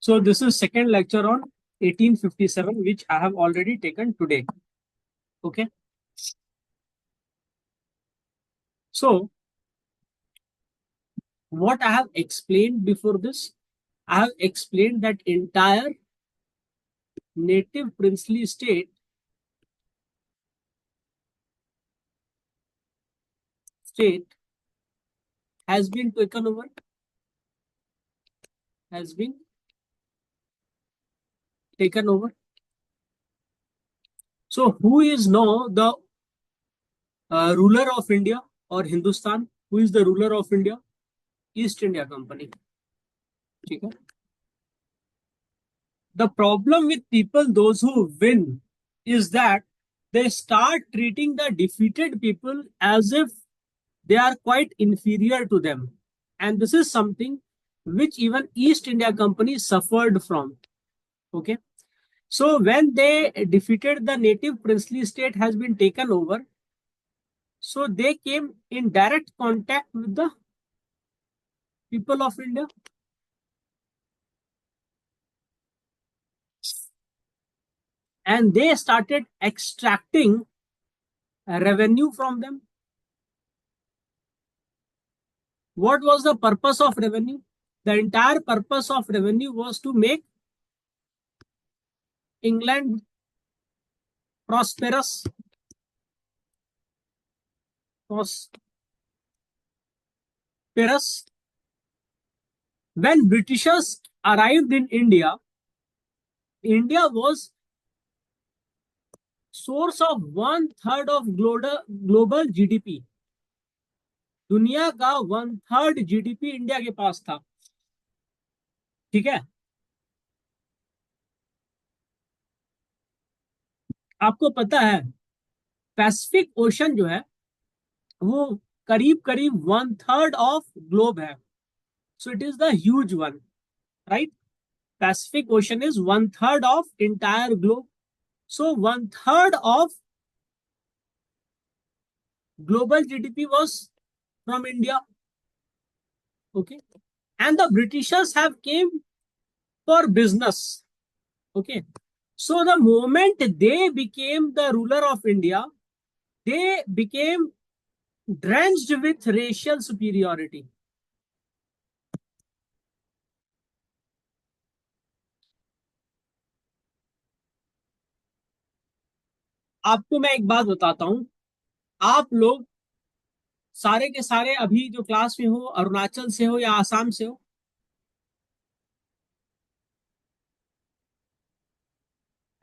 So this is second lecture on 1857, which I have already taken today. Okay. So what I have explained before this, I have explained that entire native princely state has been taken over, has been taken over. So who is now the ruler of India or Hindustan? Who is the ruler of India? East India Company. Okay. The problem with people, those who win, is that they start treating the defeated people as if they are quite inferior to them. And this is something which even East India Company suffered from. Okay. So when they defeated the native princely state has been taken over, so they came in direct contact with the people of India. And they started extracting revenue from them. What was the purpose of revenue? The entire purpose of revenue was to make England prosperous. When Britishers arrived in India, India was source of 1/3 of global GDP. दुनिया का 1/3 GDP India के पास था. ठीक है. आपको पता है Pacific ocean जो है वो करीब करीब 1/3 ऑफ ग्लोब है. So it is the huge one, right? Pacific Ocean is 1/3 of entire globe. So 1/3 of global GDP was from India. Okay. And the Britishers have came for business. Okay. So the moment they became the ruler of India, they became drenched with racial superiority. आपको मैं एक बात बताता हूं. आप लोग सारे के सारे अभी जो क्लास में हो, अरुणाचल से हो या आसाम से हो?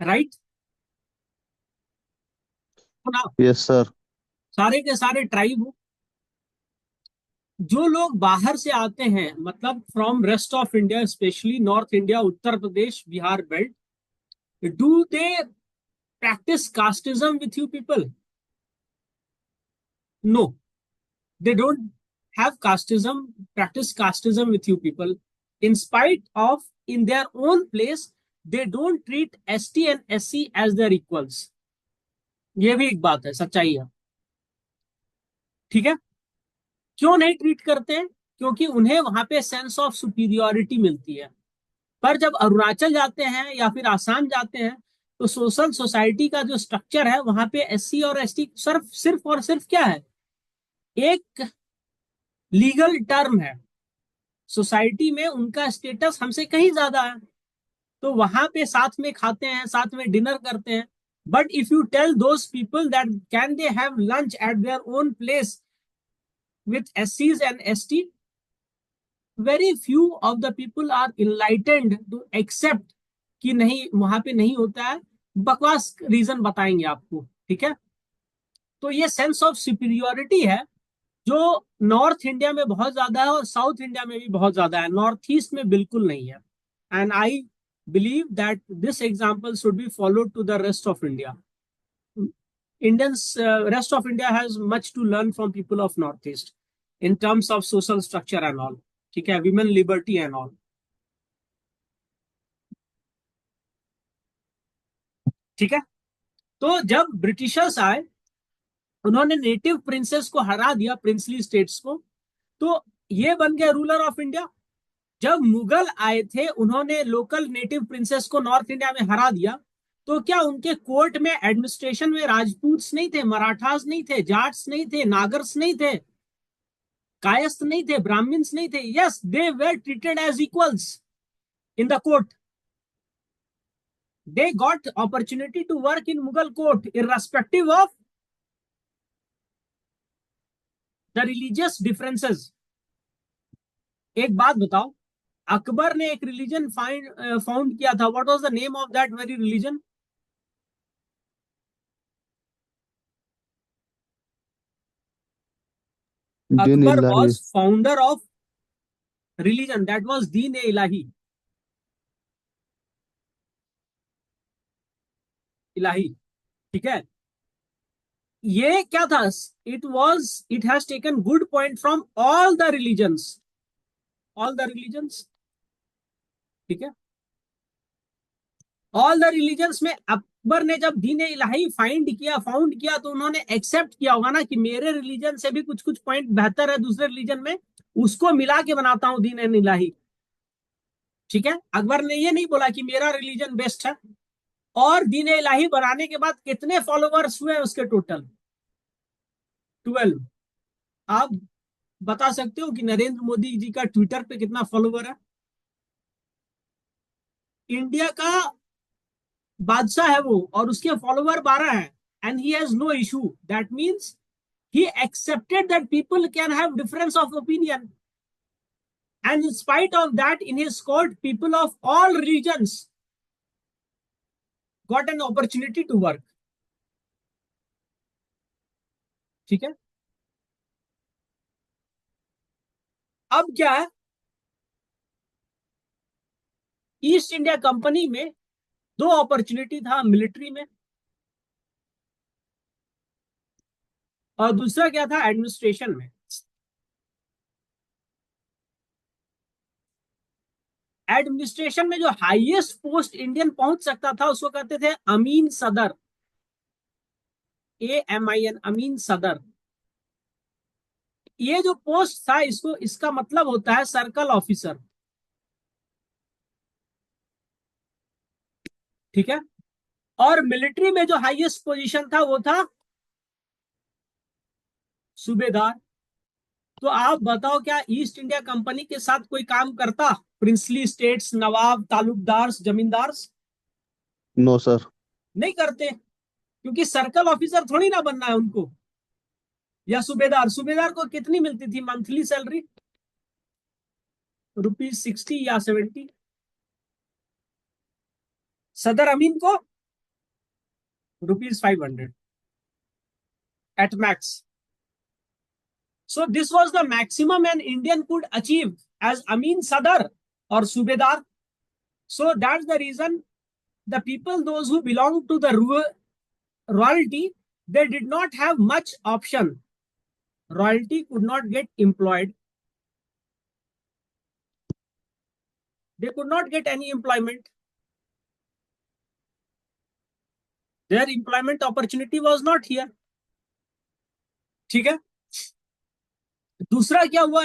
राइट? Yes sir. सारे के सारे ट्राइब हो. जो लोग बाहर से आते हैं, मतलब from rest of India, specially north India, Uttar Pradesh, Bihar belt, do they practice casteism with you people? No, they don't have casteism, practice casteism with you people. In spite of, in their own place, they don't treat ST and SC as their equals. ये भी एक बात है, सच्चाई है. ठीक है. क्यों नहीं ट्रीट करते हैं? क्योंकि उन्हें वहां पे सेंस ऑफ सुपीरियोरिटी मिलती है. पर जब अरुणाचल जाते हैं या फिर आसाम जाते हैं, तो सोशल सोसाइटी का जो स्ट्रक्चर है वहां पे SC और ST सिर्फ और सिर्फ क्या है? एक लीगल टर्म है. सोसाइटी में उनका स्टेटस हमसे कहीं ज्यादा है. तो वहां पे साथ में खाते हैं, साथ में डिनर करते हैं. But if you tell those people that can they have lunch at their own place with SCs and ST, very few of the people are enlightened to accept कि नहीं, वहां पे नहीं होता है. बकवास रीजन बताएंगे आपको. ठीक है. तो ये सेंस ऑफ सुपीरियोरिटी है जो नॉर्थ इंडिया में बहुत ज्यादा है और साउथ इंडिया में भी बहुत ज्यादा है. नॉर्थ ईस्ट में बिल्कुल नहीं है. And I believe that this example should be followed to the rest of India. Indians, rest of India has much to learn from people of Northeast in terms of social structure and all. ठीक है. Women liberty and all. ठीक है. तो जब Britishers आए, उन्होंने native princess को हरा दिया, प्रिंसली स्टेट्स को, तो ये बन गया रूलर ऑफ इंडिया. जब मुगल आए थे, उन्होंने लोकल नेटिव प्रिंसेस को नॉर्थ इंडिया में हरा दिया, तो क्या उनके कोर्ट में, एडमिनिस्ट्रेशन में राजपूत नहीं थे, मराठास नहीं थे, जाट्स नहीं थे, नागर्स नहीं थे, कायस्थ नहीं थे, ब्राह्मण्स नहीं थे? Yes, they were treated as equals in the court. They got opportunity to work in Mughal court irrespective of the religious differences. एक बात बताओ, अकबर ने एक रिलीजन फाउंड किया था. What was the name of that very religion? Din Akbar Illahi. Was founder of religion that was दीन ए इलाही. इलाही, ठीक है. ये क्या था? It has taken good point from all the religions, all the religions, ठीक है. ऑल द रिलीजन्स में अकबर ने जब दीन इलाही फाउंड किया, तो उन्होंने एक्सेप्ट किया होगा ना कि मेरे रिलीजन से भी कुछ कुछ पॉइंट बेहतर है दूसरे रिलीजन में, उसको मिला के बनाता हूं दीन इलाही. ठीक है, अकबर ने ये नहीं बोला कि मेरा रिलीजन बेस्ट है. और दीन इलाही बनाने के बाद कितने फॉलोअर्स हुए उसके टोटल? 12. आप बता सकते हो कि नरेंद्र मोदी जी का ट्विटर पे कितना फॉलोवर है? इंडिया का बादशाह है वो, और उसके फॉलोवर 12 है. And he has no issue. That means he accepted that people can have difference of opinion, and in spite of that, in his court, people of all religions got an opportunity to work. ठीक है. अब क्या है, east India company में दो opportunity था, military में, और दूसरा क्या था, एडमिनिस्ट्रेशन में. एडमिनिस्ट्रेशन में जो हाईएस्ट पोस्ट इंडियन पहुंच सकता था उसको कहते थे अमीन सदर. AMIN, अमीन सदर. ये जो पोस्ट था, इसका मतलब होता है सर्कल ऑफिसर. ठीक है. और मिलिट्री में जो हाईएस्ट पोजीशन था वो था सूबेदार. तो आप बताओ, क्या ईस्ट इंडिया कंपनी के साथ कोई काम करता? प्रिंसली स्टेट्स, नवाब, तालुकदार, जमींदार? No, sir. नहीं करते, क्योंकि सर्कल ऑफिसर थोड़ी ना बनना है उनको. या सूबेदार, सूबेदार को कितनी मिलती थी मंथली सैलरी? ₹60 या 70. सदर अमीन को ₹500 at max. So this was the maximum an Indian could achieve as Amin Sadar or Subedar. So that's the reason the people, those who belong to the royalty, they did not have much option. Royalty could not get employed. They could not get any employment. Their employment opportunity was not here. ठीक है. दूसरा क्या हुआ,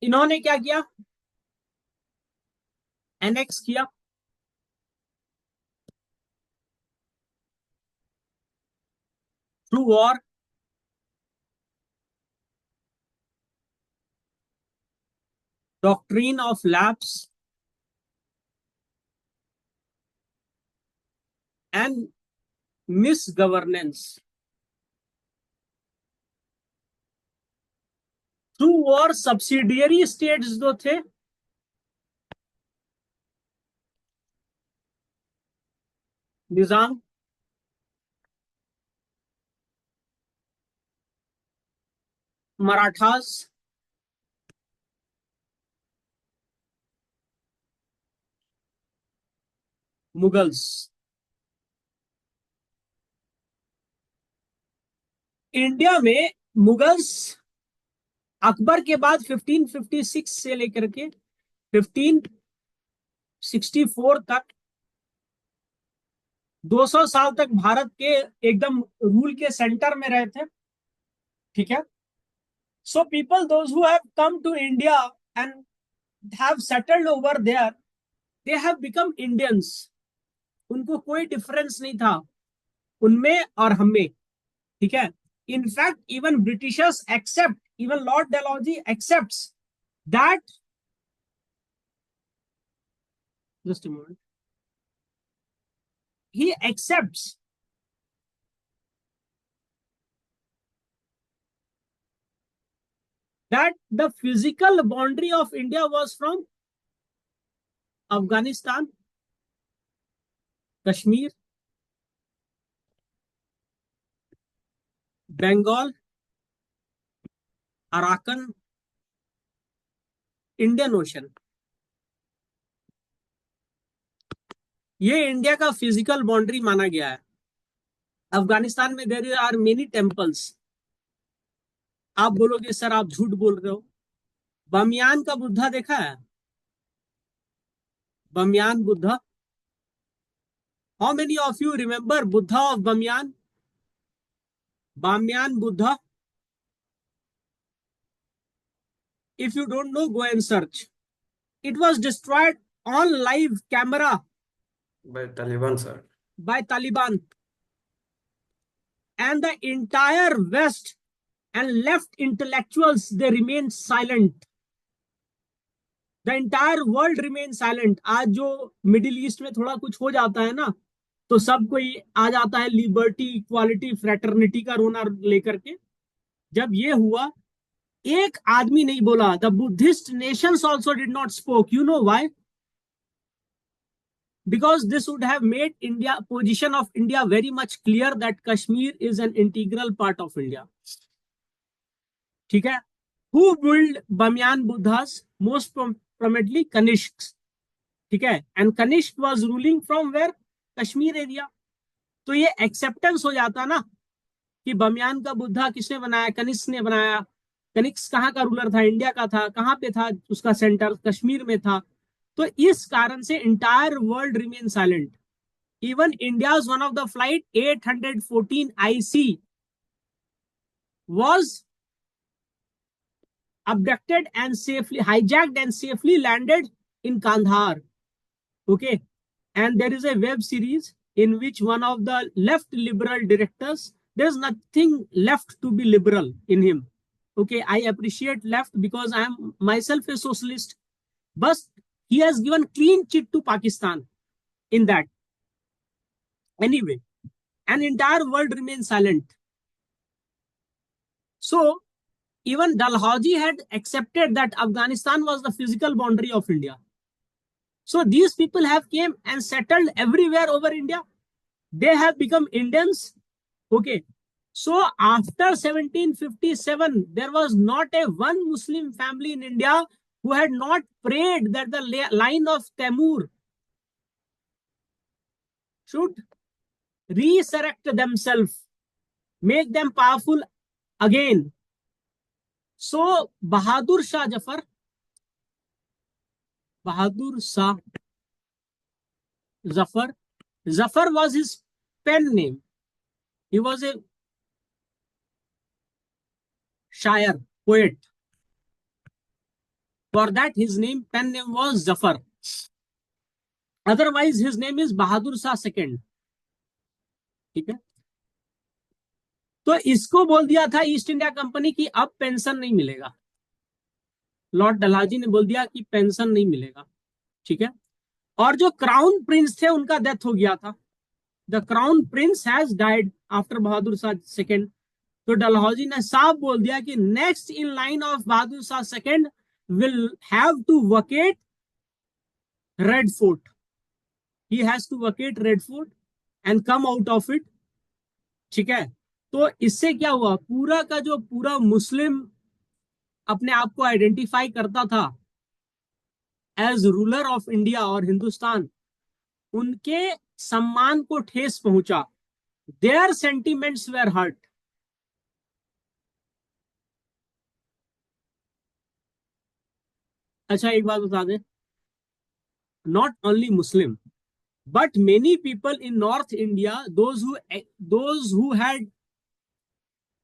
इन्होंने क्या किया? Annex किया. Through war, doctrine of lapse, and misgovernance. Through war subsidiary states जो थे, निजाम, मराठास, मुगल्स. इंडिया में मुगल्स अकबर के बाद 1556 से लेकर के 1564 तक 200 साल तक भारत के एकदम रूल के सेंटर में रहे थे, ठीक है। So people those who have come to India and have settled over there, they have become Indians. उनको कोई डिफरेंस नहीं था उनमें और हमें, ठीक है। In fact even Britishers accept, even Lord Dalhousie accepts that, just a moment, he accepts that the physical boundary of India was from Afghanistan, Kashmir, Bengal, Arakan, Indian ocean. ये इंडिया का फिजिकल बाउंड्री माना गया है। अफगानिस्तान में there are many temples. आप बोलोगे sir आप झूठ बोल रहे हो। बमियान का बुद्धा देखा है? Bamiyan Buddha, how many of you remember Buddha of Bamiyan? Bamiyan Buddha, if you don't know, go and search. It was destroyed on live camera by Taliban, sir. by Taliban, and the entire West and left intellectuals, they remained silent. The entire world remained silent. आज जो middle east में थोड़ा कुछ हो जाता है ना, तो सब कोई आ जाता है लिबर्टी, इक्वालिटी, फ्रेटर्निटी का रोना लेकर के। जब ये हुआ, एक आदमी नहीं बोला। The Buddhist Nations also did not spoke. You know why? Because this would have made India position of India very much clear that Kashmir is an integral part of India. ठीक है। Who built Bamyan Buddhas? Most prominently Kanishks, ठीक है। And Kanishk was ruling from where? Kashmir area. तो ये acceptance हो जाता ना कि बमियान का बुद्धा किसने बनाया? कनिष्क ने बनाया। कनिष्क कहाँ का रूलर था? इंडिया का था। कहाँ पे था उसका सेंटर? कश्मीर में था। तो इस कारण से entire world remain silent. Even India's one of the flight 814 IC was abducted and safely hijacked and safely landed in Kandahar. Okay, and there is a web series in which one of the left liberal directors, there's nothing left to be liberal in him. Okay, I appreciate left because I am myself a socialist, but he has given clean chit to Pakistan in that. Anyway, an entire world remains silent. So even Dalhousie had accepted that Afghanistan was the physical boundary of India. So these people have came and settled everywhere over India. They have become Indians. Okay. So after 1757, there was not a one Muslim family in India who had not prayed that the line of Timur should resurrect themselves, make them powerful again. So Bahadur Shah Zafar was his pen name. He was a shair, poet. For that, his pen name was Zafar. Otherwise, his name is Bahadur Shah II. ठीक है। तो इसको बोल दिया था east India company की अब pension नहीं मिलेगा। लॉर्ड डलहौजी ने बोल दिया कि पेंशन नहीं मिलेगा, ठीक है। और जो क्राउन प्रिंस थे उनका डेथ हो गया था। The crown prince has died after Bahadur Shah second. तो डलहौजी ने साफ बोल दिया कि next in line of Bahadur Shah second will have to vacate Red Fort. He has to vacate Red Fort and come out of it, ठीक है। तो इससे क्या हुआ? पूरा का जो पूरा मुस्लिम अपने आप को आइडेंटिफाई करता था एज रूलर ऑफ इंडिया और हिंदुस्तान, उनके सम्मान को ठेस पहुंचा। Their sentiments were hurt. अच्छा एक बात बता दें, not only Muslim, But many people in North India, those who had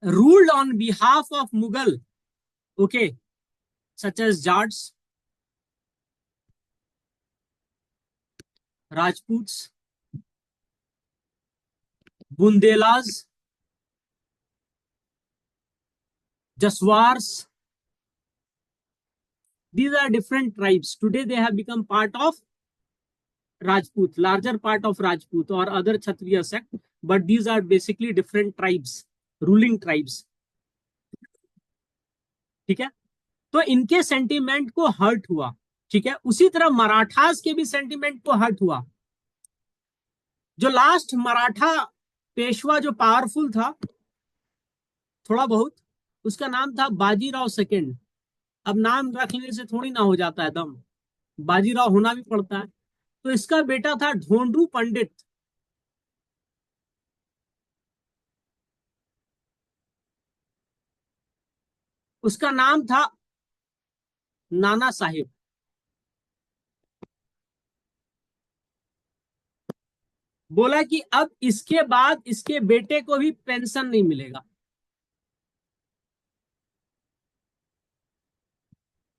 ruled on behalf of Mughal, okay, such as Jats, Rajputs, Bundelas, Jaswars, these are different tribes. Today they have become part of Rajput, larger part of Rajput or other Kshatriya sect, but these are basically different tribes, ruling tribes. ठीक है, तो इनके sentiment को hurt हुआ. ठीक है, उसी तरह मराठास के भी सेंटीमेंट को हर्ट हुआ. जो लास्ट मराठा पेशवा जो पावरफुल था थोड़ा बहुत, उसका नाम था बाजीराव सेकेंड. अब नाम रखने से थोड़ी ना हो जाता है दम, बाजीराव होना भी पड़ता है. तो इसका बेटा था ढोंडू पंडित. उसका नाम था नाना साहिब. बोला कि अब इसके बाद इसके बेटे को भी पेंशन नहीं मिलेगा.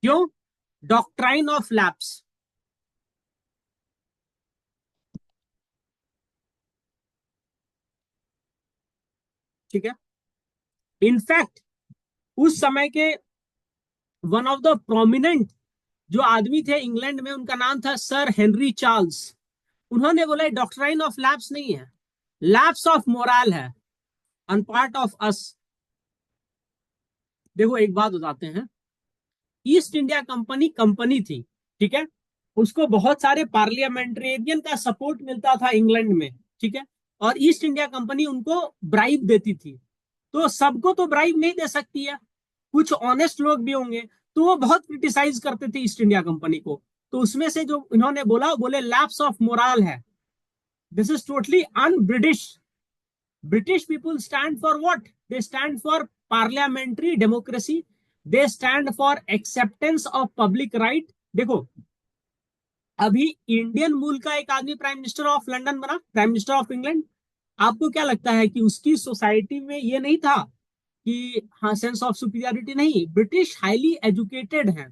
क्यों? Doctrine of lapse. ठीक है, इनफैक्ट उस समय के वन ऑफ द प्रोमिनेंट जो आदमी थे इंग्लैंड में, उनका नाम था सर हेनरी चार्ल्स. उन्होंने बोला डॉक्ट्राइन ऑफ लैप्स नहीं है, लैप्स ऑफ मोरल है, अन पार्ट ऑफ अस. देखो एक बात बताते हैं, ईस्ट इंडिया कंपनी कंपनी थी. ठीक है, उसको बहुत सारे पार्लियामेंटेरियन का सपोर्ट मिलता था इंग्लैंड में. ठीक है, और ईस्ट इंडिया कंपनी उनको ब्राइब देती थी. तो सबको तो ब्राइब नहीं दे सकती है, कुछ ऑनेस्ट लोग भी होंगे. तो वो बहुत क्रिटिसाइज करते थे ईस्ट इंडिया कंपनी को. तो उसमें से जो इन्होंने बोला, बोले लैप्स ऑफ मोरल है. This is totally un British. British people stand for what? They stand for parliamentary democracy. They stand for acceptance of public right. देखो अभी इंडियन मूल का एक आदमी प्राइम मिनिस्टर ऑफ लंदन बना, प्राइम मिनिस्टर ऑफ इंग्लैंड. आपको क्या लगता है कि उसकी सोसाइटी में ये नहीं था कि हाँ सेंस ऑफ सुपीरियरिटी? नहीं, ब्रिटिश हाईली एजुकेटेड हैं,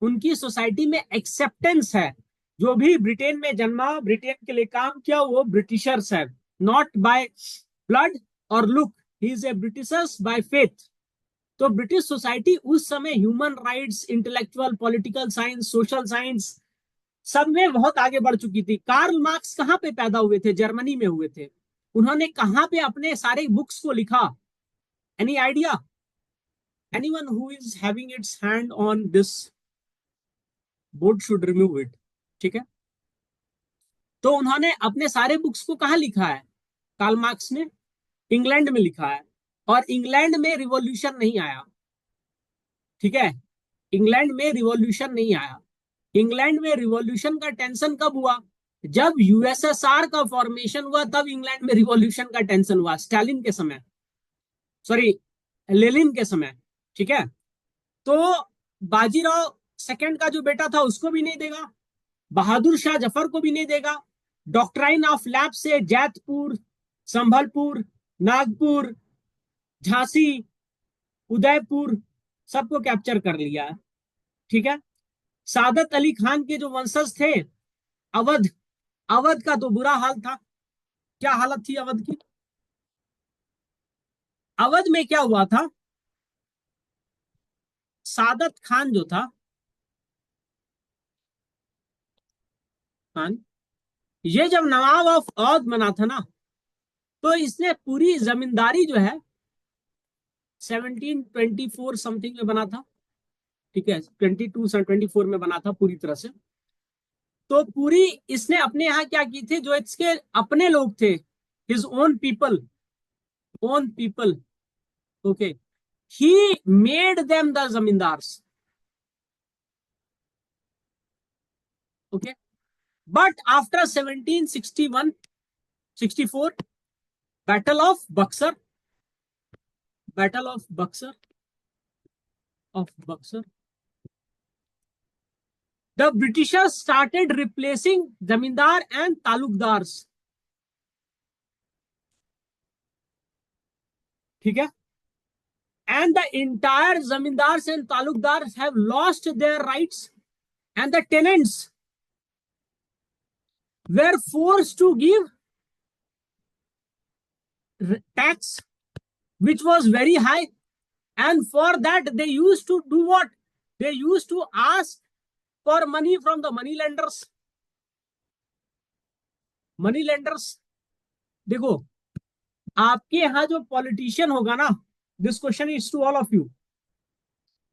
उनकी सोसाइटी में एक्सेप्टेंस है. जो भी ब्रिटेन में जन्मा, ब्रिटेन के लिए काम किया, वो ब्रिटिशर्स है. नॉट बाय ब्लड और look, he is a Britishers by faith. तो ब्रिटिश सोसाइटी उस समय human rights, intellectual, political science, social science सब में बहुत आगे बढ़ चुकी थी. कार्ल मार्क्स कहाँ पे पैदा हुए थे? जर्मनी में हुए थे. उन्होंने कहाँ पे अपने सारे बुक्स को लिखा? Any idea? Anyone who is having its hand on this board should remove it. ठीक है, तो उन्होंने अपने सारे बुक्स को कहाँ लिखा है? कार्ल मार्क्स ने इंग्लैंड में लिखा है. और इंग्लैंड में रिवॉल्यूशन नहीं आया. ठीक है, इंग्लैंड में रिवॉल्यूशन नहीं आया. इंग्लैंड में रिवॉल्यूशन का टेंशन कब हुआ? जब यूएसएसआर का फॉर्मेशन हुआ, तब इंग्लैंड में रिवॉल्यूशन का टेंशन हुआ, स्टालिन के समय, सॉरी लेनिन के समय. ठीक है, तो बाजीराव सेकंड का जो बेटा था उसको भी नहीं देगा, बहादुर शाह जफर को भी नहीं देगा. डॉक्ट्राइन ऑफ लैप से जैतपुर, संभलपुर, नागपुर, झांसी, उदयपुर सबको कैप्चर कर लिया है. ठीक है, सादत अली खान के जो वंशज थे, अवध, अवध का तो बुरा हाल था. क्या हालत थी अवध की? अवध में क्या हुआ था? सादत खान जो था, खान, ये जब नवाब ऑफ अवध बना था ना, तो इसने पूरी जमींदारी जो है 1724 समथिंग में बना था. ठीक है, 22 से 24 में बना था पूरी तरह से. तो पूरी इसने अपने यहाँ क्या की थी, जो इसके अपने लोग थे, his own people, own people, okay, he made them the zamindars. Okay, but after 1761 64, battle of Buxar, battle of Buxar, The Britishers started replacing zamindar and talukdars. ठीक है? And the entire zamindars and talukdars have lost their rights, and the tenants were forced to give tax, which was very high. And for that, they used to do what? They used to ask for money from the money lenders. Money lenders, देखो आपके यहां जो politician होगा ना, this question is to all of you,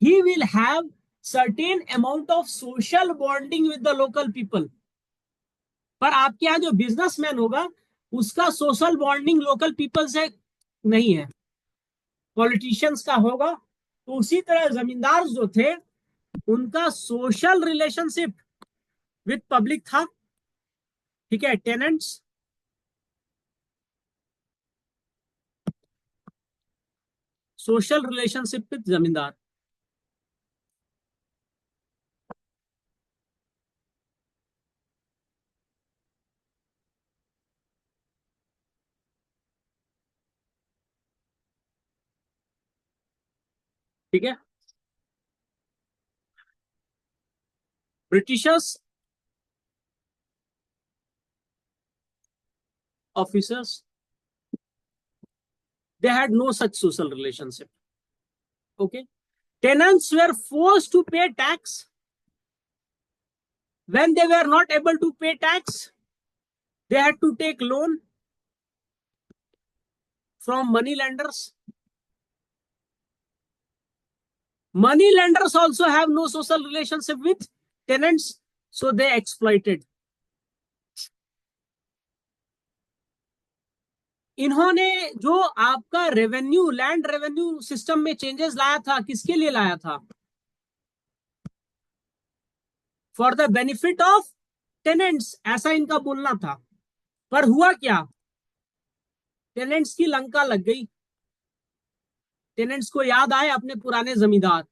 he will have certain amount of social bonding with the local people, पर आपके यहाँ जो बिजनेसमैन होगा उसका सोशल बॉन्डिंग लोकल पीपल से नहीं है, पॉलिटिशियंस का होगा। तो उसी तरह जमींदार जो थे उनका सोशल रिलेशनशिप विद पब्लिक था। ठीक है, टेनेंट्स, सोशल रिलेशनशिप विद जमींदार। ठीक है, Britishers officers, they had no such social relationship. Okay, tenants were forced to pay tax. When they were not able to pay tax, they had to take loan from money lenders. Money lenders also have no social relationship with tenants, so they exploited. इन्होंने जो आपका revenue, land revenue system में changes लाया था, किसके लिए लाया था? For the benefit of tenants, ऐसा इनका बोलना था। पर हुआ क्या? टेनेंट्स की लंका लग गई। टेनेंट्स को याद आए अपने पुराने जमींदार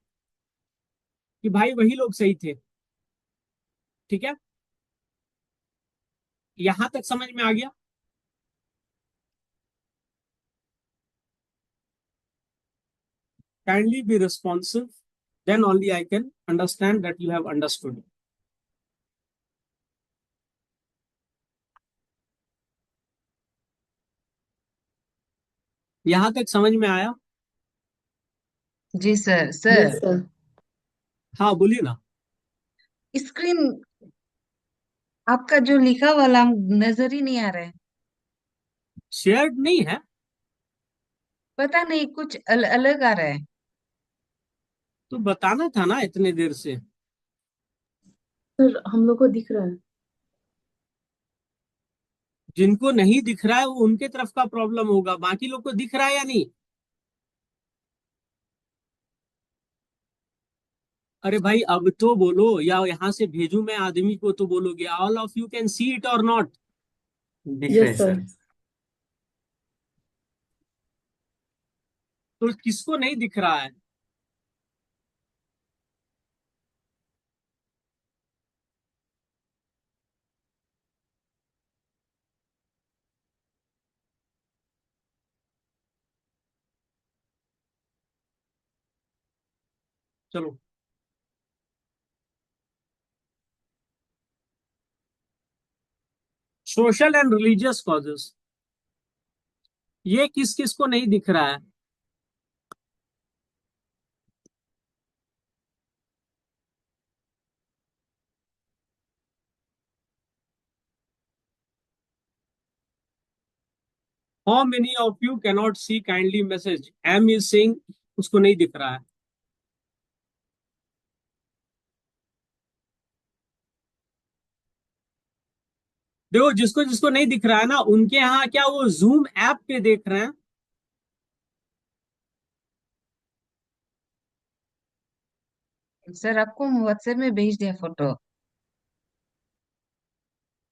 कि भाई वही लोग सही थे। ठीक है, यहां तक समझ में आ गया? Kindly be responsive, then only I can understand that you have understood. यहां तक समझ में आया? जी सर। Yes, sir sir. हाँ बोलिए ना। स्क्रीन आपका जो लिखा वाला नजर ही नहीं आ रहा है। शेयर्ड नहीं है? पता नहीं, कुछ अलग आ रहा है। तो बताना था ना इतने देर से। सर हम लोग को दिख रहा है। जिनको नहीं दिख रहा है वो उनके तरफ का प्रॉब्लम होगा, बाकी लोग को दिख रहा है या नहीं? अरे भाई अब तो बोलो, या यहां से भेजू मैं आदमी को तो बोलोगे। All of you can see it और नॉट? दिख रहे यस सर। सर। तो किसको नहीं दिख रहा है? चलो, सोशल एंड रिलीजियस कॉजेस, ये किस किस को नहीं दिख रहा है? How many of you cannot see kindly message? M is saying उसको नहीं दिख रहा है। देखो जिसको जिसको नहीं दिख रहा है ना, उनके यहाँ क्या वो जूम ऐप पे देख रहे हैं? सर आपको व्हाट्सएप में भेज दिया फोटो।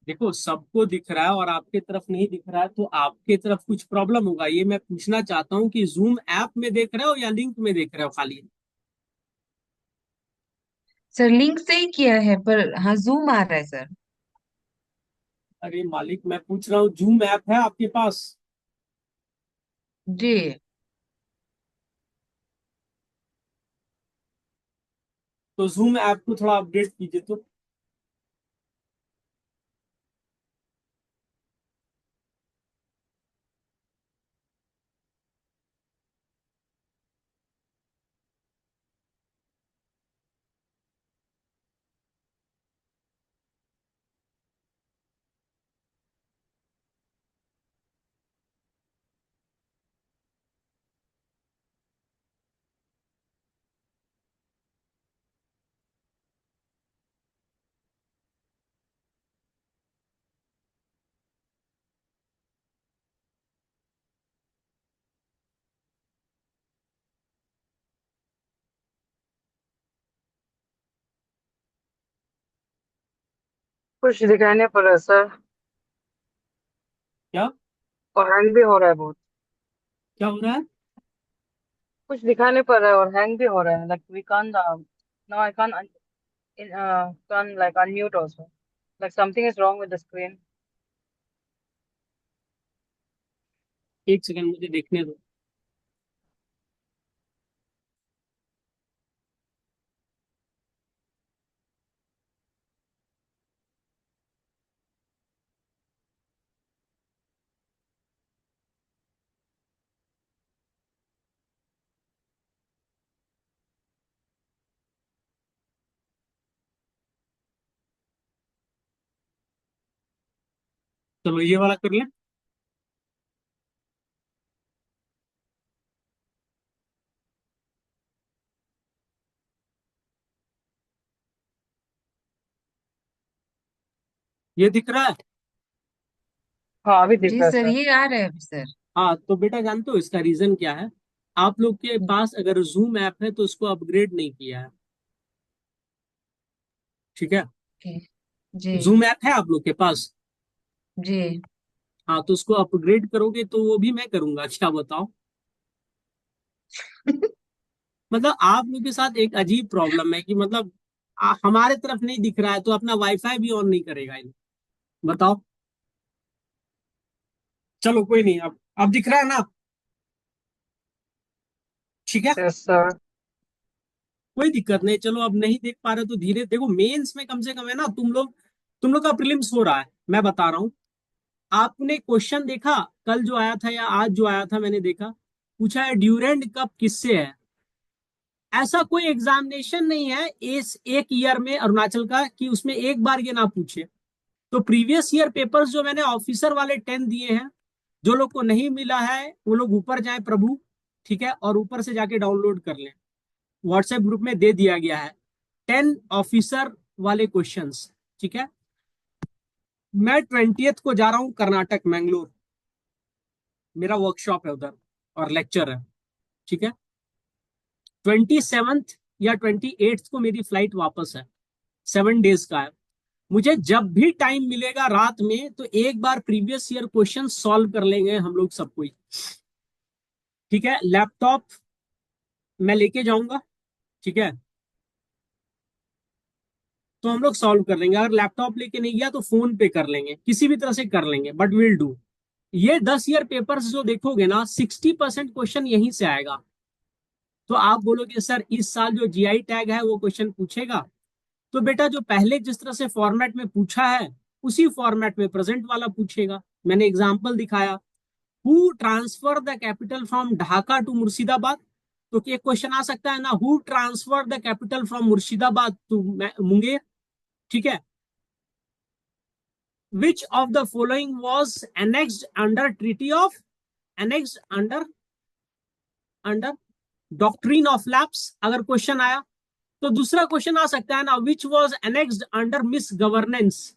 देखो सबको दिख रहा है और आपके तरफ नहीं दिख रहा है, तो आपके तरफ कुछ प्रॉब्लम होगा। ये मैं पूछना चाहता हूँ कि जूम ऐप में देख रहे हो या लिंक में देख रहे हो खाली? सर लिंक से ही किया है, पर हाँ जूम आ रहा है सर। अरे मालिक, मैं पूछ रहा हूँ, जूम ऐप है आपके पास? जी। तो जूम ऐप को थोड़ा अपडेट कीजिए तो। कुछ दिखाई नहीं पड़ रहा सर। क्या? और हैंग भी हो रहा है बहुत। क्या हो रहा है? कुछ दिखाई नहीं पड़ रहा है और हैंग भी हो रहा है, like we can't now I can't like unmute also, like something is wrong with the screen. एक सेकंड, मुझे देखने दो। चलो ये वाला कर लें। ये दिख रहा है? हाँ अभी दिख जी रहा है सर, सर। ये आ रहा है अभी सर। हाँ, तो बेटा जानते हो इसका रीजन क्या है? आप लोग के पास अगर जूम ऐप है तो उसको अपग्रेड नहीं किया है। ठीक है? ओके। जी। जूम ऐप है आप लोग के पास? जी। हाँ, तो उसको अपग्रेड करोगे तो वो भी मैं करूंगा, क्या बताओ। मतलब आप लोग के साथ एक अजीब प्रॉब्लम है कि मतलब हमारे तरफ नहीं दिख रहा है तो अपना वाईफाई भी ऑन नहीं करेगा ये। बताओ। चलो कोई नहीं, अब दिख रहा है ना? ठीक है। Yes sir. कोई दिक्कत नहीं, चलो अब नहीं देख पा रहे तो धीरे देखो, मेंस में कम से कम है ना, तुम लोग का प्रीलिम्स हो रहा है, मैं बता रहा हूँ। आपने क्वेश्चन देखा कल जो आया था या आज जो आया था, मैंने देखा। पूछा है ड्यूरेंट कप किससे है। ऐसा कोई एग्जामिनेशन नहीं है इस एक ईयर में अरुणाचल का कि उसमें एक बार ये ना पूछे। तो प्रीवियस ईयर पेपर्स जो मैंने ऑफिसर वाले 10 दिए हैं, जो लोग को नहीं मिला है वो लोग ऊपर जाए प्रभु, ठीक है, और ऊपर से जाके डाउनलोड कर लें। व्हाट्सएप ग्रुप में दे दिया गया है 10 ऑफिसर वाले क्वेश्चंस। ठीक है। मैं 20th को जा रहा हूँ कर्नाटक, मैंगलोर। मेरा वर्कशॉप है उधर और लेक्चर है। ठीक है। 27th या 28th को मेरी फ्लाइट वापस है। 7 days का है। मुझे जब भी टाइम मिलेगा रात में तो एक बार प्रीवियस ईयर क्वेश्चन सॉल्व कर लेंगे हम लोग सब कोई। ठीक है। लैपटॉप मैं लेके जाऊंगा। ठीक है। तो हम लोग सॉल्व कर लेंगे। अगर लैपटॉप लेके नहीं गया तो फोन पे कर लेंगे, किसी भी तरह से कर लेंगे, बट विल डू। ये 10 ईयर पेपर्स जो देखोगे ना, 60% क्वेश्चन यहीं से आएगा। तो आप बोलोगे सर इस साल जो जीआई टैग है वो क्वेश्चन पूछेगा। तो बेटा जो पहले जिस तरह से फॉर्मेट में पूछा है उसी फॉर्मेट में प्रेजेंट वाला पूछेगा। मैंने एग्जाम्पल दिखाया। Who transfer the capital from Dhaka to Murshidabad. तो एक क्वेश्चन आ सकता है ना, who transfer the capital from Murshidabad to Munger. ठीक है। Which of the following was annexed under treaty of, annexed under under doctrine of lapse, अगर क्वेश्चन आया। तो दूसरा क्वेश्चन आ सकता है ना, which was annexed under misgovernance.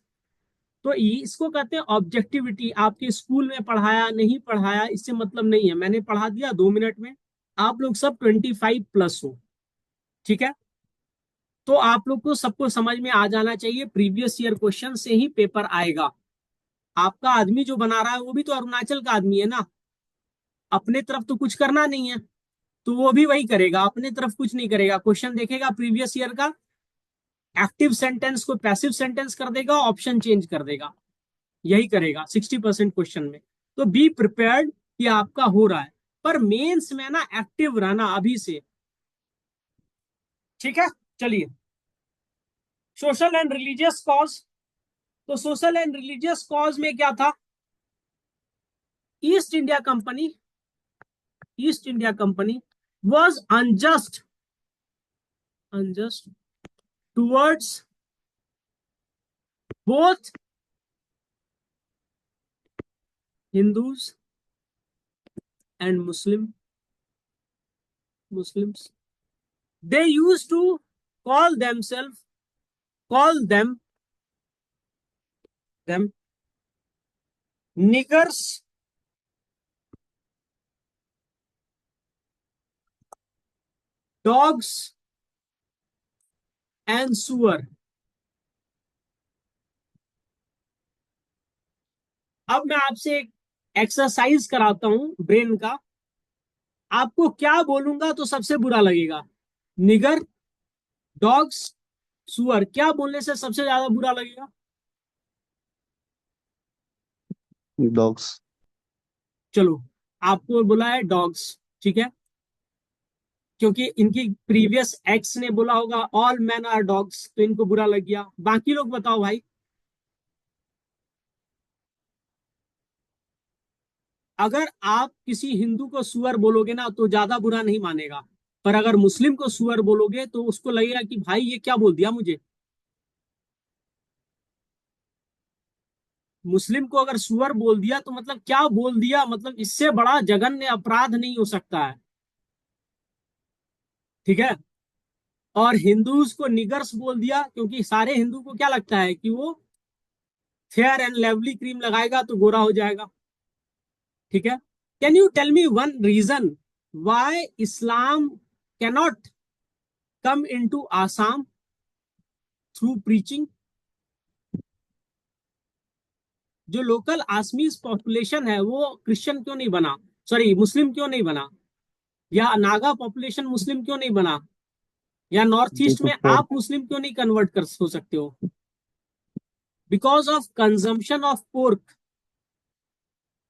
तो इसको कहते हैं ऑब्जेक्टिविटी। आपके स्कूल में पढ़ाया नहीं पढ़ाया इससे मतलब नहीं है, मैंने पढ़ा दिया 2 मिनट में। आप लोग सब 25+ हो। ठीक है। तो आप लोग को सबको समझ में आ जाना चाहिए, प्रीवियस ईयर क्वेश्चन से ही पेपर आएगा। आपका आदमी जो बना रहा है वो भी तो अरुणाचल का आदमी है ना। अपने तरफ तो कुछ करना नहीं है, तो वो भी वही करेगा, अपने तरफ कुछ नहीं करेगा, क्वेश्चन देखेगा प्रीवियस ईयर का। एक्टिव सेंटेंस को पैसिव सेंटेंस कर देगा, ऑप्शन चेंज कर देगा, यही करेगा 60% क्वेश्चन में। तो बी प्रिपेयर्ड कि आपका हो रहा है, पर मेंस में ना एक्टिव रहना अभी से, ठीक है। चलिए, सोशल एंड रिलीजियस कॉज। तो सोशल एंड रिलीजियस कॉज में क्या था? East India company was unjust towards both Hindus and Muslims. They used to call them niggers, dogs and sewer. अब मैं आपसे एक एक्सरसाइज कराता हूं ब्रेन का। आपको क्या बोलूंगा तो सबसे बुरा लगेगा? निगर, डॉग्स, सुअर, क्या बोलने से सबसे ज्यादा बुरा लगेगा? डॉग्स। चलो, आपको बोला है डॉग्स, ठीक है, क्योंकि इनकी प्रीवियस एक्स ने बोला होगा ऑल मैन आर डॉग्स, तो इनको बुरा लग गया। बाकी लोग बताओ भाई। अगर आप किसी हिंदू को सुअर बोलोगे ना तो ज्यादा बुरा नहीं मानेगा, पर अगर मुस्लिम को सुअर बोलोगे तो उसको लगेगा कि भाई ये क्या बोल दिया मुझे। मुस्लिम को अगर सुअर बोल दिया तो मतलब क्या बोल दिया, मतलब इससे बड़ा जघन्य अपराध नहीं हो सकता है, ठीक है। और हिंदूज को निगर्स बोल दिया क्योंकि सारे हिंदू को क्या लगता है कि वो फेयर एंड लवली क्रीम लगाएगा तो गोरा हो जाएगा, ठीक है। Can you tell me one reason why Islam cannot come into Assam through preaching? जो लोकल आसमीज पॉपुलेशन है वो क्रिश्चियन क्यों नहीं बना, सॉरी मुस्लिम क्यों नहीं बना, या नागा पॉपुलेशन मुस्लिम क्यों नहीं बना, या नॉर्थ ईस्ट में आप मुस्लिम क्यों नहीं कन्वर्ट कर हो सकते हो? Because of consumption of pork,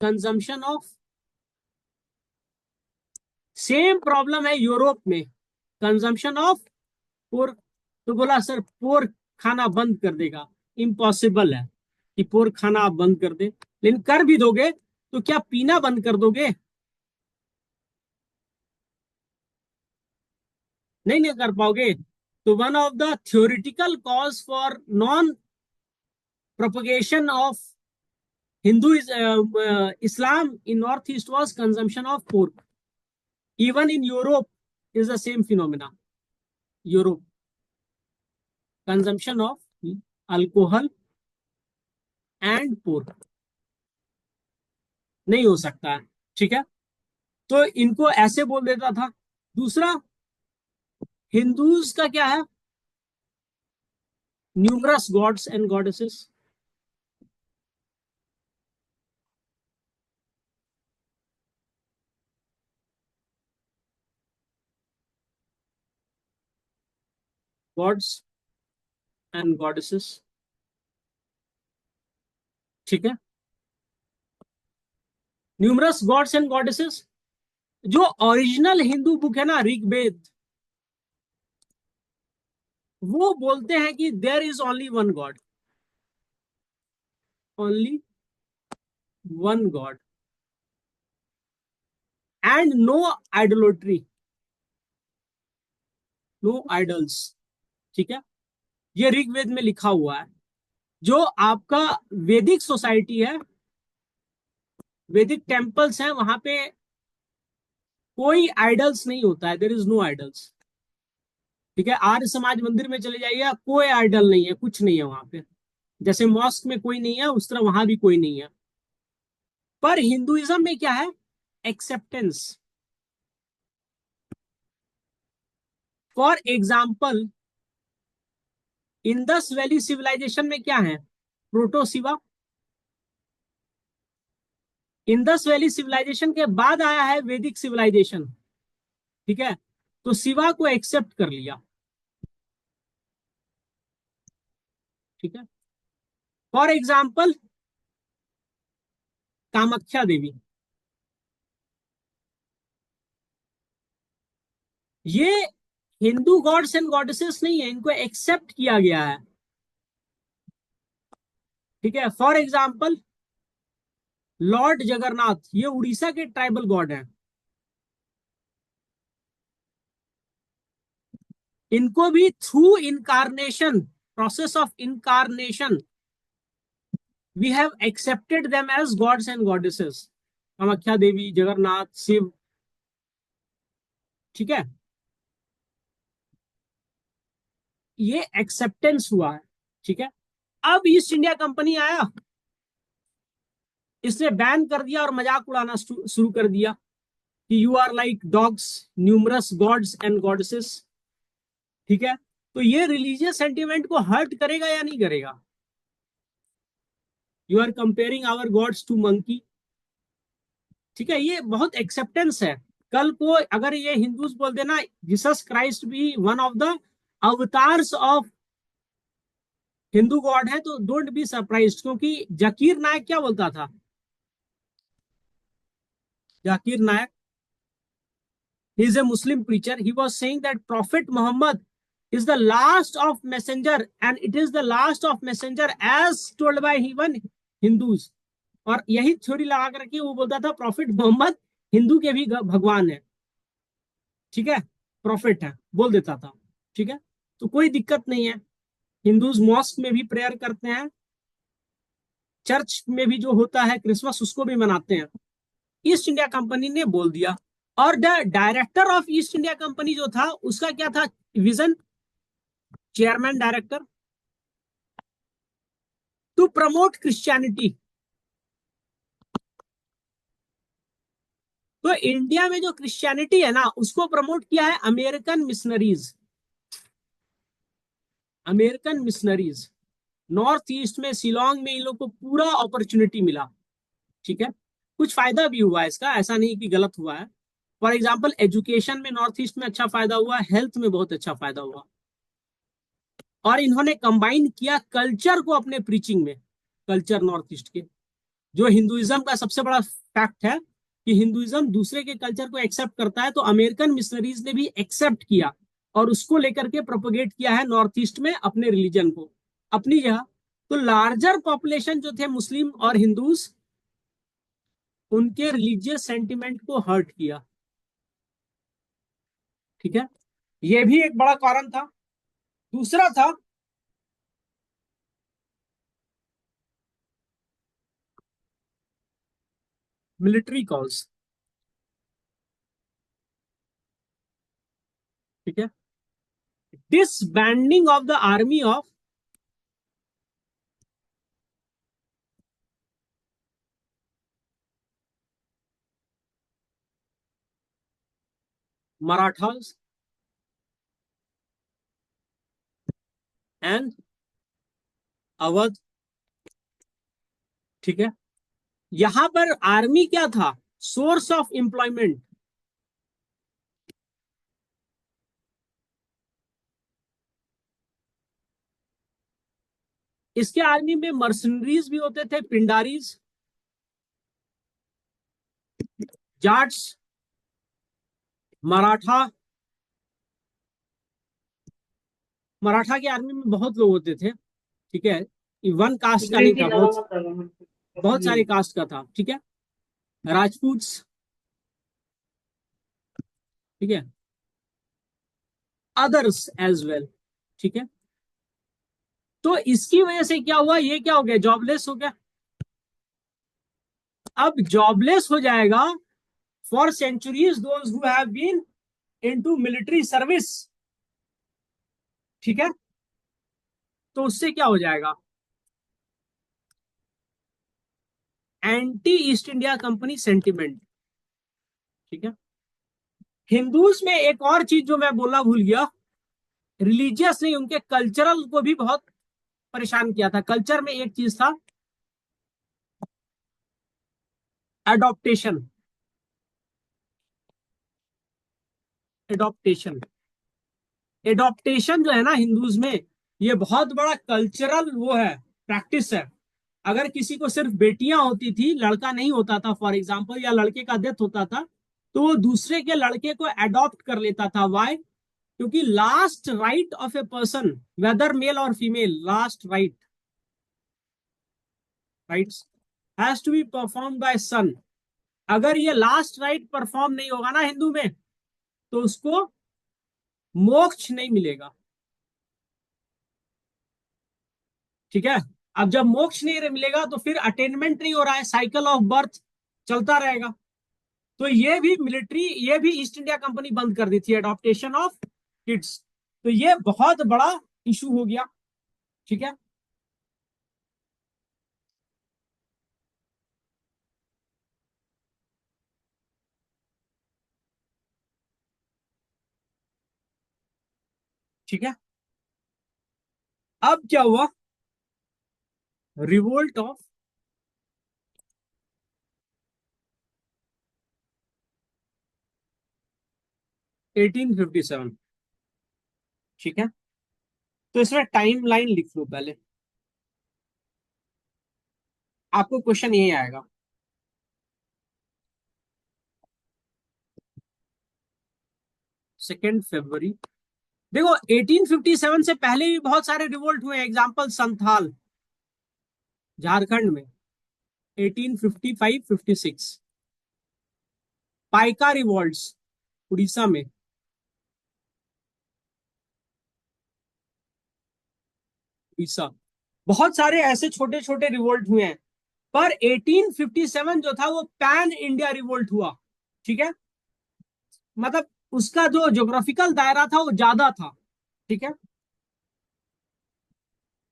consumption of, same problem है यूरोप में, कंजम्पशन ऑफ पोर्क। तो बोला सर पोर्क खाना बंद कर देगा, इम्पॉसिबल है कि पोर्क खाना आप बंद कर दे, लेकिन कर भी दोगे तो क्या पीना बंद कर दोगे? नहीं नहीं कर पाओगे। तो one of the theoretical cause for non propagation of Hindu Islam in Northeast was consumption of pork. Even in Europe is the same phenomena. Europe, consumption of alcohol and pork नहीं हो सकता है, ठीक है। तो इनको ऐसे बोल देता था। दूसरा, हिंदूज का क्या है? Numerous gods and goddesses. Gods and goddesses, ठीक है। न्यूमरस गॉड्स एंड गॉडेसेस, जो ओरिजिनल हिंदू बुक है ना ऋग्वेद, वो बोलते हैं कि there is only one god, only one god and no idolatry, no idols, ठीक है। ये ऋग्वेद में लिखा हुआ है। जो आपका वैदिक सोसाइटी है, वैदिक टेम्पल्स हैं, वहां पे कोई आइडल्स नहीं होता है, देयर इज नो आइडल्स, ठीक है। आर्य समाज मंदिर में चले जाइए, कोई आइडल नहीं है, कुछ नहीं है वहां पे। जैसे मॉस्क में कोई नहीं है उस तरह वहां भी कोई नहीं है। पर हिंदुइज्म में क्या है? Acceptance. For example, Indus valley civilisation में क्या है? Proto Shiva. Indus valley civilisation के बाद आया है वैदिक सिविलाइजेशन, ठीक है। तो शिवा को एक्सेप्ट कर लिया। ठीक है। फॉर एग्जाम्पल कामाख्या देवी, ये हिंदू गॉड्स एंड गॉडेसेस नहीं है, इनको एक्सेप्ट किया गया है। ठीक है। फॉर एग्जाम्पल लॉर्ड जगन्नाथ, ये उड़ीसा के ट्राइबल गॉड हैं। इनको भी through incarnation, process of incarnation, we have accepted them as gods and goddesses. Kamakhya Devi, Jagannath, Shiva. ठीक है, ये एक्सेप्टेंस हुआ है। ठीक है। अब ईस्ट इंडिया कंपनी आया, इसने बैन कर दिया और मजाक उड़ाना शुरू कर दिया कि you are like dogs, numerous gods and goddesses. ठीक है। तो ये रिलीजियस सेंटिमेंट को हर्ट करेगा या नहीं करेगा? You are comparing our gods to monkey. ठीक है, ये बहुत एक्सेप्टेंस है। कल को अगर ये हिंदूज बोल देना जीसस क्राइस्ट भी one of the avatars of Hindu God है, तो डोंट बी सरप्राइज। क्योंकि जाकिर नायक क्या बोलता था? जाकिर नायक, he is a Muslim preacher, he was saying that Prophet Muhammad is the last of messenger and it is the last of messenger as told by even Hindus। और यही theory लगा कर रखी, वो बोलता था प्रॉफिट मोहम्मद हिंदू के भी भगवान है। ठीक है, प्रॉफिट है बोल देता था। ठीक है, तो कोई दिक्कत नहीं है। हिंदूज मॉस्क में भी प्रेयर करते हैं, चर्च में भी जो होता है क्रिसमस उसको भी मनाते हैं। ईस्ट इंडिया कंपनी ने बोल दिया। और the director of East India company जो था उसका क्या था vision? Chairman director, to promote Christianity. तो इंडिया में जो क्रिश्चियनिटी है ना, उसको प्रमोट किया है American missionaries. American missionaries North East में, शिलोंग में इन लोग को पूरा अपॉर्चुनिटी मिला। ठीक है, कुछ फायदा भी हुआ है इसका, ऐसा नहीं कि गलत हुआ है। फॉर एग्जाम्पल एजुकेशन में नॉर्थ ईस्ट में अच्छा फायदा हुआ, हेल्थ में बहुत अच्छा फायदा हुआ। और इन्होंने कंबाइन किया कल्चर को अपने प्रीचिंग में। कल्चर नॉर्थ ईस्ट के, जो हिंदुइज्म का सबसे बड़ा फैक्ट है कि हिंदुइज्म दूसरे के कल्चर को एक्सेप्ट करता है, तो अमेरिकन मिशनरीज ने भी एक्सेप्ट किया और उसको लेकर के प्रोपोगेट किया है नॉर्थ ईस्ट में अपने रिलीजन को अपनी जगह। तो लार्जर पॉपुलेशन जो थे मुस्लिम और हिंदूज, उनके रिलीजियस सेंटिमेंट को हर्ट किया। ठीक है, यह भी एक बड़ा कारण था। दूसरा था मिलिट्री कॉज। ठीक है, disbanding of the army of Marathas and Awadh. ठीक है, यहां पर आर्मी क्या था? Source of employment. इसके आर्मी में मर्सनरीज भी होते थे, पिंडारीज, जाट्स, मराठा। मराठा की आर्मी में बहुत लोग होते थे। ठीक है, वन कास्ट का नहीं था, बहुत बहुत सारे कास्ट का था। ठीक है, राजपूत्स। ठीक है, अदर्स एज वेल। ठीक है, तो इसकी वजह से क्या हुआ? ये क्या हो गया? जॉबलेस हो गया। अब जॉबलेस हो जाएगा for centuries those who have been into military service. ठीक है, तो उससे क्या हो जाएगा? Anti East India company sentiment. ठीक है, हिंदूज में एक और चीज जो मैं बोलना भूल गया, रिलीजियस नहीं, उनके कल्चरल को भी बहुत परेशान किया था। कल्चर में एक चीज था एडॉप्टेशन। एडॉप्टेशन, एडॉप्टेशन जो है ना हिंदूज में, ये बहुत बड़ा कल्चरल वो है, प्रैक्टिस है। अगर किसी को सिर्फ बेटियां होती थी, लड़का नहीं होता था फॉर एग्जाम्पल, या लड़के का डेथ होता था, तो वो दूसरे के लड़के को अडॉप्ट कर लेता था। वाई? क्योंकि last rite of a person, whether male और female, last rites has to be perform by son. अगर ये लास्ट राइट परफॉर्म नहीं होगा ना हिंदू में, तो उसको मोक्ष नहीं मिलेगा। ठीक है? अब जब मोक्ष नहीं मिलेगा तो फिर अटेनमेंट नहीं हो रहा है, साइकिल ऑफ बर्थ चलता रहेगा। तो ये भी मिलिट्री, ये भी ईस्ट इंडिया कंपनी बंद कर दी थी, एडॉप्टेशन ऑफ किड्स। तो ये बहुत बड़ा इशू हो गया। ठीक है? ठीक है, अब क्या हुआ? Revolt of 1857। ठीक है, तो इसमें टाइम लाइन लिख लो पहले, आपको क्वेश्चन यही आएगा। सेकेंड फरवरी, देखो 1857 से पहले भी बहुत सारे रिवोल्ट हुए हैं। एग्जांपल संथाल झारखंड में 1855-56, पाइका रिवॉल्ट्स उड़ीसा में, उड़ीसा, बहुत सारे ऐसे छोटे छोटे रिवोल्ट हुए हैं। पर 1857 जो था वो पैन इंडिया रिवोल्ट हुआ। ठीक है, मतलब उसका जो ज्योग्राफिकल दायरा था वो ज्यादा था। ठीक है,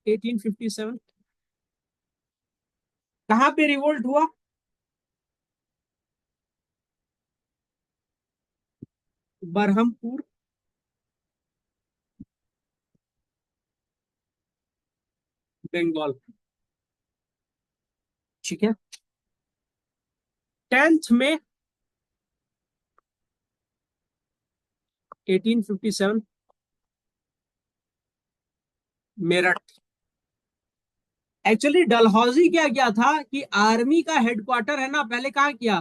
1857 कहाँ पे रिवोल्ट हुआ? बरहमपुर, बंगाल। ठीक है, 10th में 1857 मेरठ। एक्चुअली डलहौजी क्या क्या था कि आर्मी का हेडक्वार्टर है ना, पहले कहाँ किया,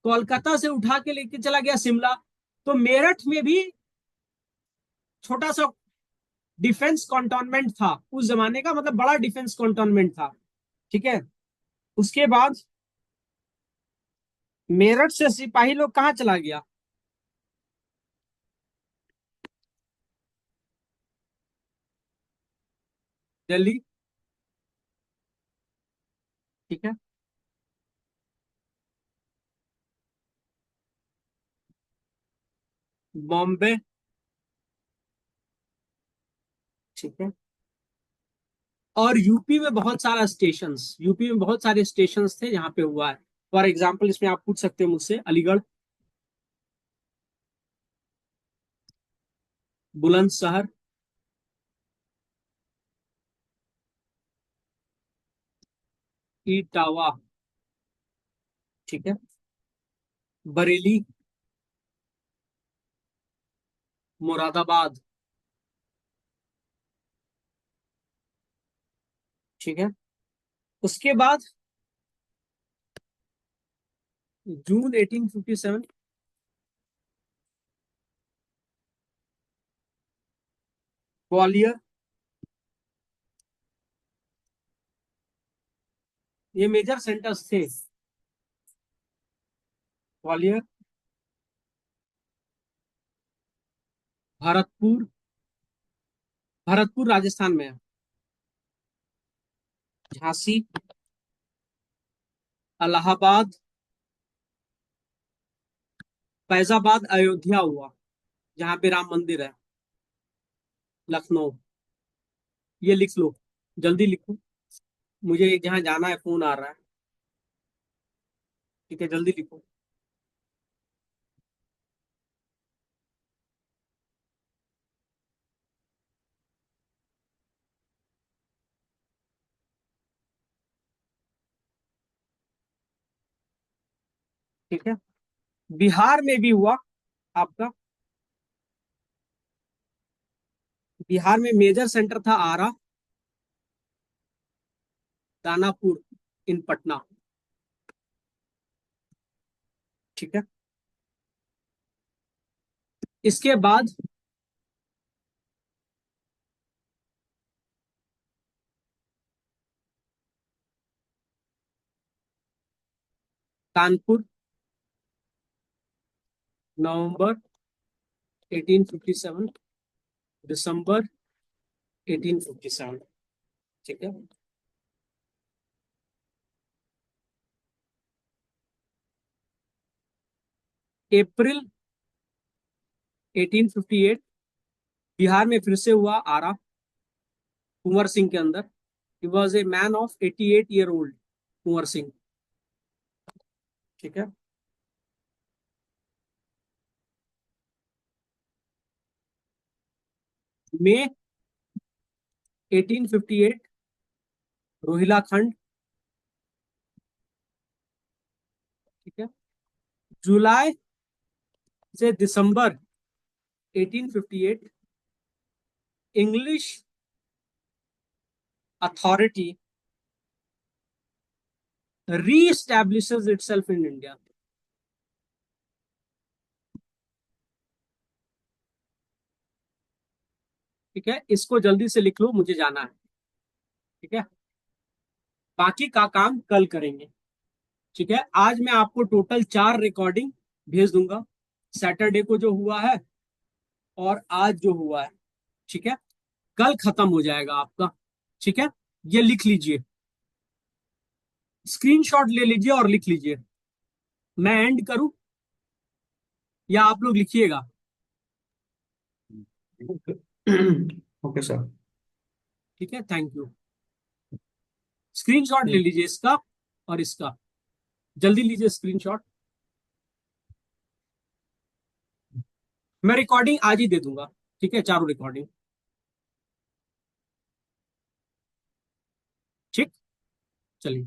कोलकाता से उठा के लेके चला गया शिमला। तो मेरठ में भी छोटा सा डिफेंस कंटोनमेंट था उस जमाने का, मतलब बड़ा डिफेंस कंटोनमेंट था। ठीक है, उसके बाद मेरठ से सिपाही लोग कहाँ चला गया? दिल्ली। ठीक है, बॉम्बे। ठीक है, और यूपी में बहुत सारा स्टेशंस, यूपी में बहुत सारे स्टेशंस थे जहां पे हुआ है। फॉर एग्जाम्पल इसमें आप पूछ सकते हो मुझसे, अलीगढ़, बुलंदशहर, इटावा। ठीक है, बरेली, मुरादाबाद। ठीक है, उसके बाद जून 1857 ग्वालियर। ये मेजर सेंटर्स थे, ग्वालियर, भरतपुर, भरतपुर राजस्थान में है, झांसी, इलाहाबाद, फैजाबाद, अयोध्या हुआ जहां पे राम मंदिर है, लखनऊ। ये लिख लो, जल्दी लिखो, मुझे एक जहाँ जाना है, फोन आ रहा है। ठीक है, जल्दी लिखो। ठीक है, बिहार में भी हुआ आपका, बिहार में मेजर सेंटर था आरा, दानापुर इन पटना। ठीक है, इसके बाद कानपुर, नवंबर 1857, दिसंबर 1857। ठीक है, अप्रैल 1858 बिहार में फिर से हुआ आरा, कुंवर सिंह के अंदर। He was a man of 88 year old, Kunwar Singh. ठीक है, मई 1858 रोहिला खंड। ठीक है, जुलाई से दिसंबर 1858 English authority re-establishes itself in India. ठीक है, इसको जल्दी से लिख लो, मुझे जाना है। ठीक है, बाकी का काम कल करेंगे। ठीक है, आज मैं आपको टोटल 4 रिकॉर्डिंग भेज दूंगा, सैटरडे को जो हुआ है और आज जो हुआ है। ठीक है, कल खत्म हो जाएगा आपका। ठीक है, ये लिख लीजिए, स्क्रीनशॉट ले लीजिए और लिख लीजिए। मैं एंड करूं या आप लोग लिखिएगा? Okay sir. ठीक है, थैंक यू। स्क्रीनशॉट ले लीजिए इसका और इसका, जल्दी लीजिए स्क्रीनशॉट। मैं रिकॉर्डिंग आज ही दे दूंगा। ठीक है, चारों रिकॉर्डिंग। ठीक, चलिए।